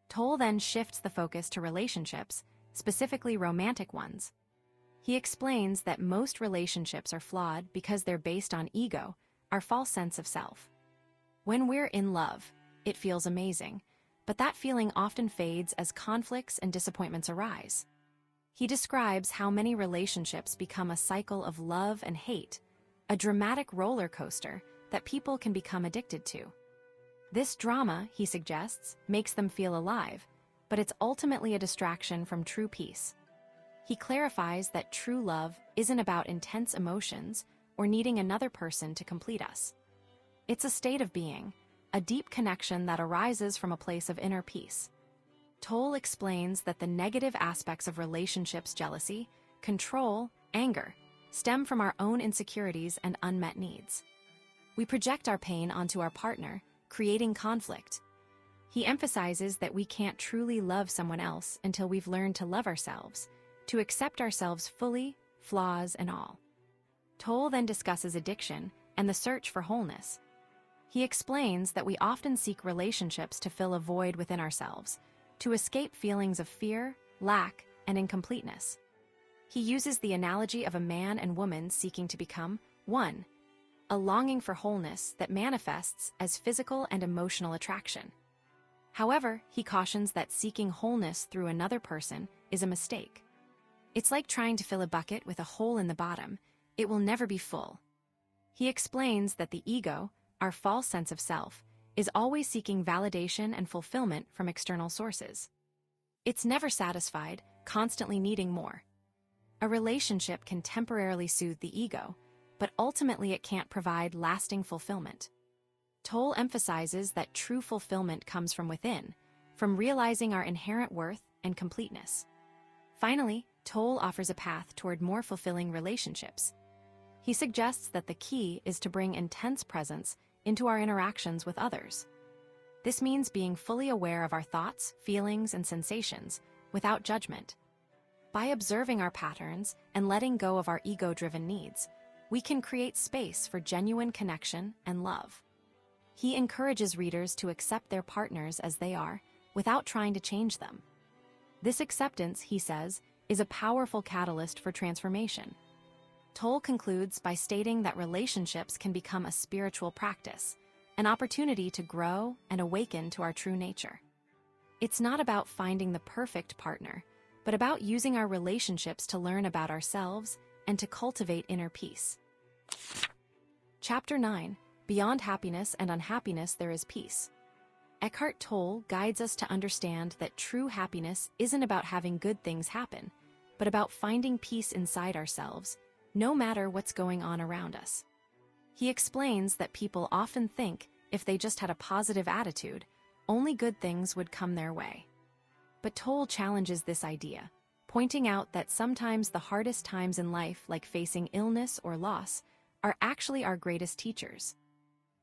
Tolle then shifts the focus to relationships, specifically romantic ones. He explains that most relationships are flawed because they're based on ego, our false sense of self. When we're in love, it feels amazing, but that feeling often fades as conflicts and disappointments arise. He describes how many relationships become a cycle of love and hate, a dramatic roller coaster that people can become addicted to. This drama, he suggests, makes them feel alive, but it's ultimately a distraction from true peace. He clarifies that true love isn't about intense emotions or needing another person to complete us. It's a state of being, a deep connection that arises from a place of inner peace. Tolle explains that the negative aspects of relationships, jealousy, control, anger, stem from our own insecurities and unmet needs. We project our pain onto our partner, creating conflict. He emphasizes that we can't truly love someone else until we've learned to love ourselves, to accept ourselves fully, flaws and all. Tolle then discusses addiction and the search for wholeness. He explains that we often seek relationships to fill a void within ourselves, to escape feelings of fear, lack, and incompleteness. He uses the analogy of a man and woman seeking to become one, a longing for wholeness that manifests as physical and emotional attraction. However, he cautions that seeking wholeness through another person is a mistake. It's like trying to fill a bucket with a hole in the bottom. It will never be full. He explains that the ego, our false sense of self, is always seeking validation and fulfillment from external sources. It's never satisfied, constantly needing more. A relationship can temporarily soothe the ego, but ultimately it can't provide lasting fulfillment. Tolle emphasizes that true fulfillment comes from within, from realizing our inherent worth and completeness. Finally, Tolle offers a path toward more fulfilling relationships. He suggests that the key is to bring intense presence into our interactions with others. This means being fully aware of our thoughts, feelings, and sensations without judgment. By observing our patterns and letting go of our ego-driven needs, we can create space for genuine connection and love. He encourages readers to accept their partners as they are, without trying to change them. This acceptance, he says, is a powerful catalyst for transformation. Tolle concludes by stating that relationships can become a spiritual practice, an opportunity to grow and awaken to our true nature. It's not about finding the perfect partner, but about using our relationships to learn about ourselves and to cultivate inner peace. Chapter 9, Beyond Happiness and Unhappiness There is Peace. Eckhart Tolle guides us to understand that true happiness isn't about having good things happen, but about finding peace inside ourselves, no matter what's going on around us. He explains that people often think if they just had a positive attitude, only good things would come their way. But Tolle challenges this idea, pointing out that sometimes the hardest times in life, like facing illness or loss, are actually our greatest teachers.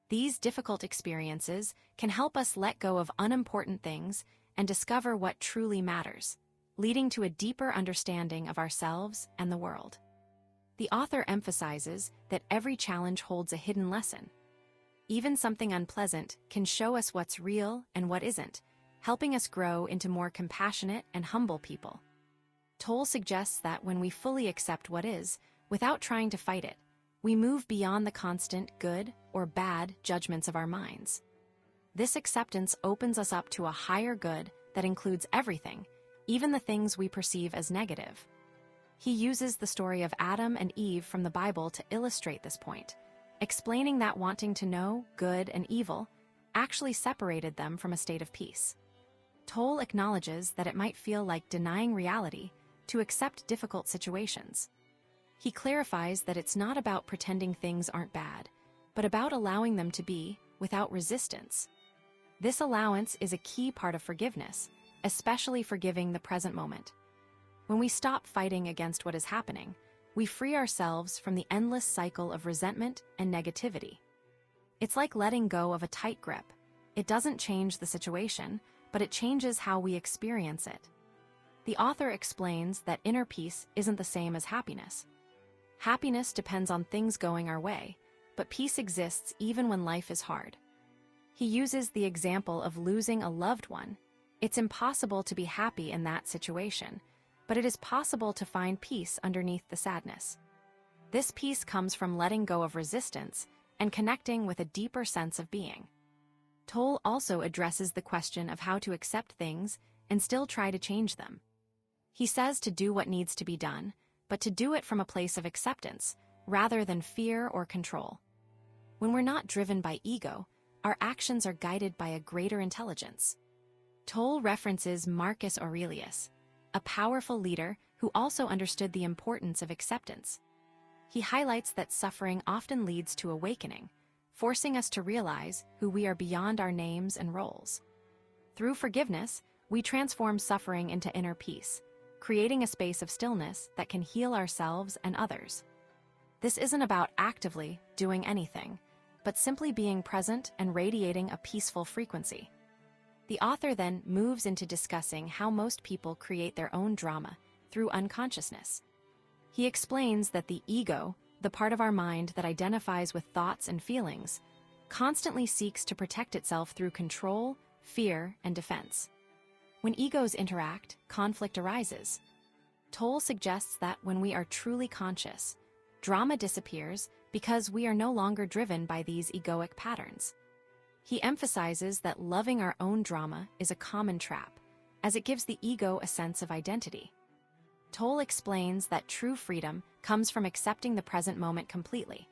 These difficult experiences can help us let go of unimportant things and discover what truly matters, leading to a deeper understanding of ourselves and the world. The author emphasizes that every challenge holds a hidden lesson. Even something unpleasant can show us what's real and what isn't, helping us grow into more compassionate and humble people. Tolle suggests that when we fully accept what is, without trying to fight it, we move beyond the constant good or bad judgments of our minds. This acceptance opens us up to a higher good that includes everything, even the things we perceive as negative. He uses the story of Adam and Eve from the Bible to illustrate this point, explaining that wanting to know good and evil actually separated them from a state of peace. Tolle acknowledges that it might feel like denying reality to accept difficult situations. He clarifies that it's not about pretending things aren't bad, but about allowing them to be without resistance. This allowance is a key part of forgiveness, especially forgiving the present moment. When we stop fighting against what is happening, we free ourselves from the endless cycle of resentment and negativity. It's like letting go of a tight grip. It doesn't change the situation, but it changes how we experience it. The author explains that inner peace isn't the same as happiness. Happiness depends on things going our way, but peace exists even when life is hard. He uses the example of losing a loved one. It's impossible to be happy in that situation, but it is possible to find peace underneath the sadness. This peace comes from letting go of resistance and connecting with a deeper sense of being. Tolle also addresses the question of how to accept things and still try to change them. He says to do what needs to be done, but to do it from a place of acceptance, rather than fear or control. When we're not driven by ego, our actions are guided by a greater intelligence. Tolle references Marcus Aurelius, a powerful leader who also understood the importance of acceptance. He highlights that suffering often leads to awakening, forcing us to realize who we are beyond our names and roles. Through forgiveness, we transform suffering into inner peace, creating a space of stillness that can heal ourselves and others. This isn't about actively doing anything, but simply being present and radiating a peaceful frequency. The author then moves into discussing how most people create their own drama through unconsciousness. He explains that the ego, the part of our mind that identifies with thoughts and feelings, constantly seeks to protect itself through control, fear, and defense. When egos interact, conflict arises. Tolle suggests that when we are truly conscious, drama disappears because we are no longer driven by these egoic patterns. He emphasizes that loving our own drama is a common trap, as it gives the ego a sense of identity. Tolle explains that true freedom comes from accepting the present moment completely.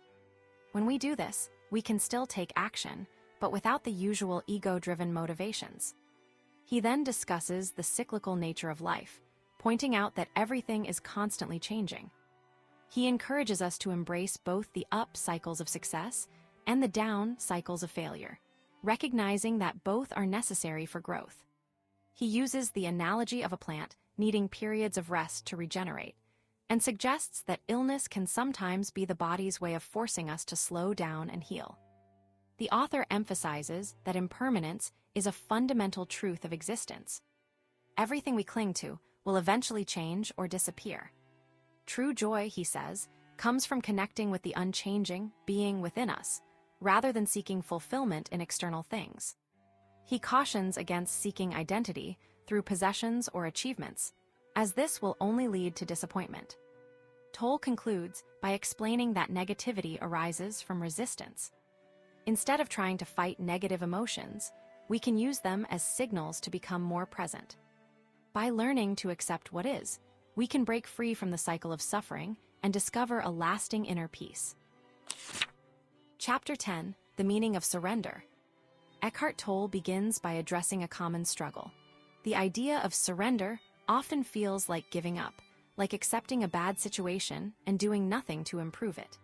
When we do this, we can still take action, but without the usual ego-driven motivations. He then discusses the cyclical nature of life, pointing out that everything is constantly changing. He encourages us to embrace both the up cycles of success and the down cycles of failure, recognizing that both are necessary for growth. He uses the analogy of a plant needing periods of rest to regenerate, and suggests that illness can sometimes be the body's way of forcing us to slow down and heal. The author emphasizes that impermanence is a fundamental truth of existence. Everything we cling to will eventually change or disappear. True joy, he says, comes from connecting with the unchanging being within us, rather than seeking fulfillment in external things. He cautions against seeking identity through possessions or achievements, as this will only lead to disappointment. Tolle concludes by explaining that negativity arises from resistance. Instead of trying to fight negative emotions, we can use them as signals to become more present. By learning to accept what is, we can break free from the cycle of suffering and discover a lasting inner peace. Chapter 10, The Meaning of Surrender. Eckhart Tolle begins by addressing a common struggle. The idea of surrender often feels like giving up, like accepting a bad situation and doing nothing to improve it.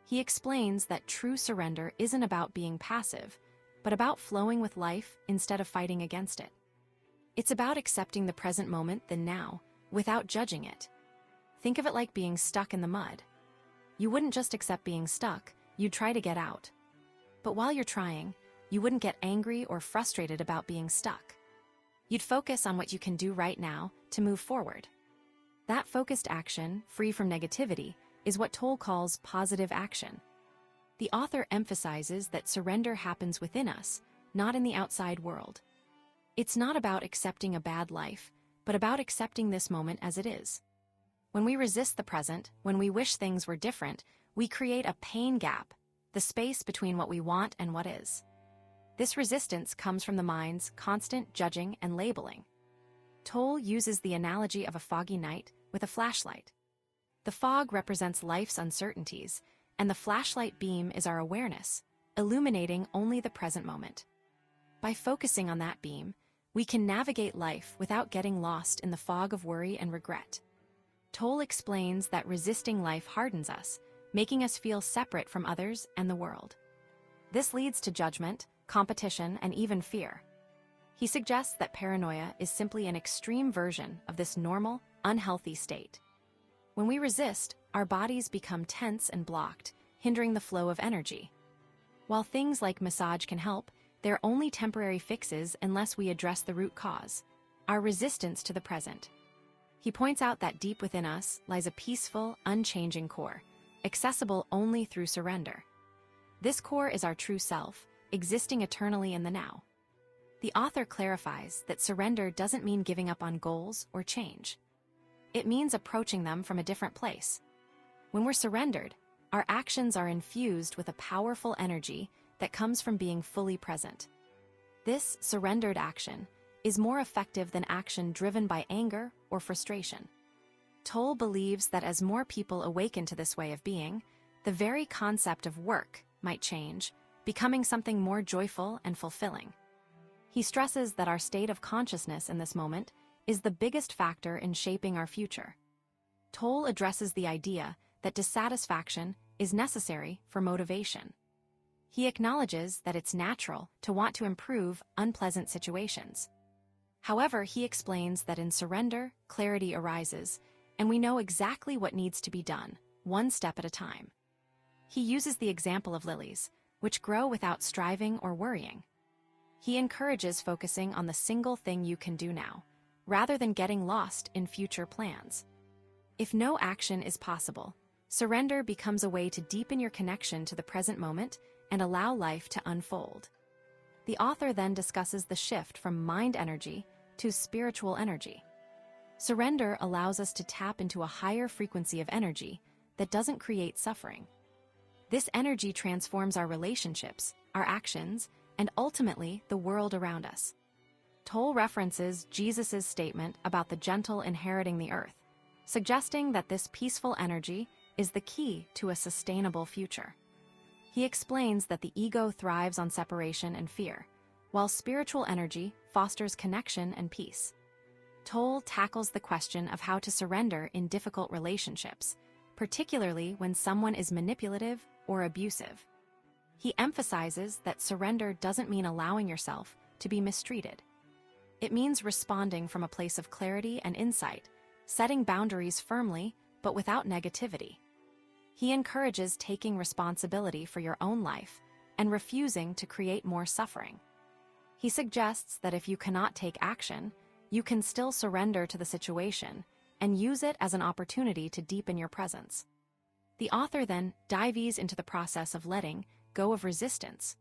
He explains that true surrender isn't about being passive, but about flowing with life instead of fighting against it. It's about accepting the present moment, the now, without judging it. Think of it like being stuck in the mud. You wouldn't just accept being stuck, you'd try to get out. But while you're trying, you wouldn't get angry or frustrated about being stuck. You'd focus on what you can do right now to move forward. That focused action, free from negativity, is what Tolle calls positive action. The author emphasizes that surrender happens within us, not in the outside world. It's not about accepting a bad life, but about accepting this moment as it is. When we resist the present, when we wish things were different, we create a pain gap, the space between what we want and what is. This resistance comes from the mind's constant judging and labeling. Tolle uses the analogy of a foggy night with a flashlight. The fog represents life's uncertainties, and the flashlight beam is our awareness, illuminating only the present moment. By focusing on that beam, we can navigate life without getting lost in the fog of worry and regret. Tolle explains that resisting life hardens us, making us feel separate from others and the world. This leads to judgment, competition, and even fear. He suggests that paranoia is simply an extreme version of this normal, unhealthy state. When we resist, our bodies become tense and blocked, hindering the flow of energy. While things like massage can help, they're only temporary fixes unless we address the root cause, our resistance to the present. He points out that deep within us lies a peaceful, unchanging core, accessible only through surrender. This core is our true self, existing eternally in the now. The author clarifies that surrender doesn't mean giving up on goals or change. It means approaching them from a different place. When we're surrendered, our actions are infused with a powerful energy that comes from being fully present. This surrendered action is more effective than action driven by anger or frustration. Tolle believes that as more people awaken to this way of being, the very concept of work might change, becoming something more joyful and fulfilling. He stresses that our state of consciousness in this moment is the biggest factor in shaping our future. Tolle addresses the idea that dissatisfaction is necessary for motivation. He acknowledges that it's natural to want to improve unpleasant situations. However, he explains that in surrender, clarity arises, and we know exactly what needs to be done, one step at a time. He uses the example of lilies, which grow without striving or worrying. He encourages focusing on the single thing you can do now, rather than getting lost in future plans. If no action is possible, surrender becomes a way to deepen your connection to the present moment and allow life to unfold. The author then discusses the shift from mind energy to spiritual energy. Surrender allows us to tap into a higher frequency of energy that doesn't create suffering. This energy transforms our relationships, our actions, and ultimately the world around us. Tolle references Jesus' statement about the gentle inheriting the earth, suggesting that this peaceful energy is the key to a sustainable future. He explains that the ego thrives on separation and fear, while spiritual energy fosters connection and peace. Tolle tackles the question of how to surrender in difficult relationships, particularly when someone is manipulative or abusive. He emphasizes that surrender doesn't mean allowing yourself to be mistreated. It means responding from a place of clarity and insight, setting boundaries firmly but without negativity. He encourages taking responsibility for your own life and refusing to create more suffering. He suggests that if you cannot take action, you can still surrender to the situation and use it as an opportunity to deepen your presence. The author then dives into the process of letting go of resistance.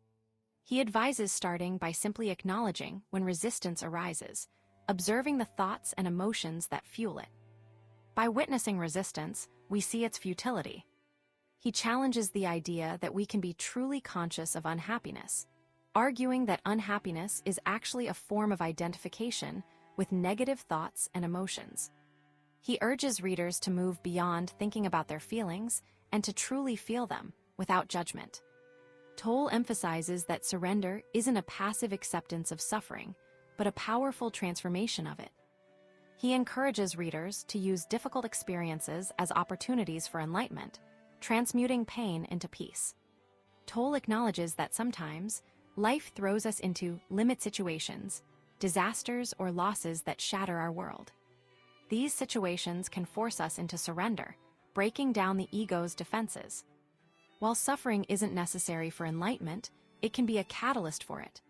He advises starting by simply acknowledging when resistance arises, observing the thoughts and emotions that fuel it. By witnessing resistance, we see its futility. He challenges the idea that we can be truly conscious of unhappiness, arguing that unhappiness is actually a form of identification with negative thoughts and emotions. He urges readers to move beyond thinking about their feelings and to truly feel them without judgment. Tolle emphasizes that surrender isn't a passive acceptance of suffering, but a powerful transformation of it. He encourages readers to use difficult experiences as opportunities for enlightenment, transmuting pain into peace. Tolle acknowledges that sometimes life throws us into limit situations, disasters, or losses that shatter our world. These situations can force us into surrender, breaking down the ego's defenses. While suffering isn't necessary for enlightenment, it can be a catalyst for it.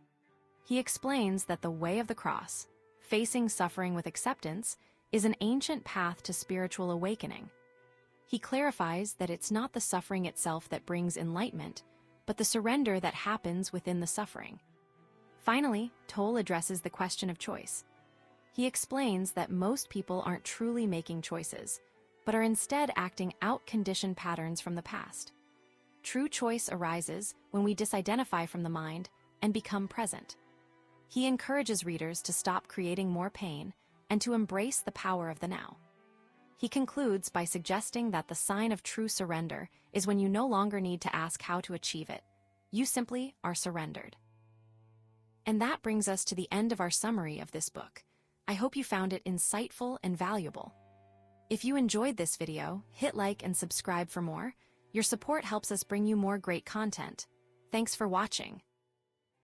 He explains that the way of the cross, facing suffering with acceptance, is an ancient path to spiritual awakening. He clarifies that it's not the suffering itself that brings enlightenment, but the surrender that happens within the suffering. Finally, Tolle addresses the question of choice. He explains that most people aren't truly making choices, but are instead acting out conditioned patterns from the past. True choice arises when we disidentify from the mind and become present. He encourages readers to stop creating more pain and to embrace the power of the now. He concludes by suggesting that the sign of true surrender is when you no longer need to ask how to achieve it. You simply are surrendered. And that brings us to the end of our summary of this book. I hope you found it insightful and valuable. If you enjoyed this video, hit like and subscribe for more. Your support helps us bring you more great content. Thanks for watching.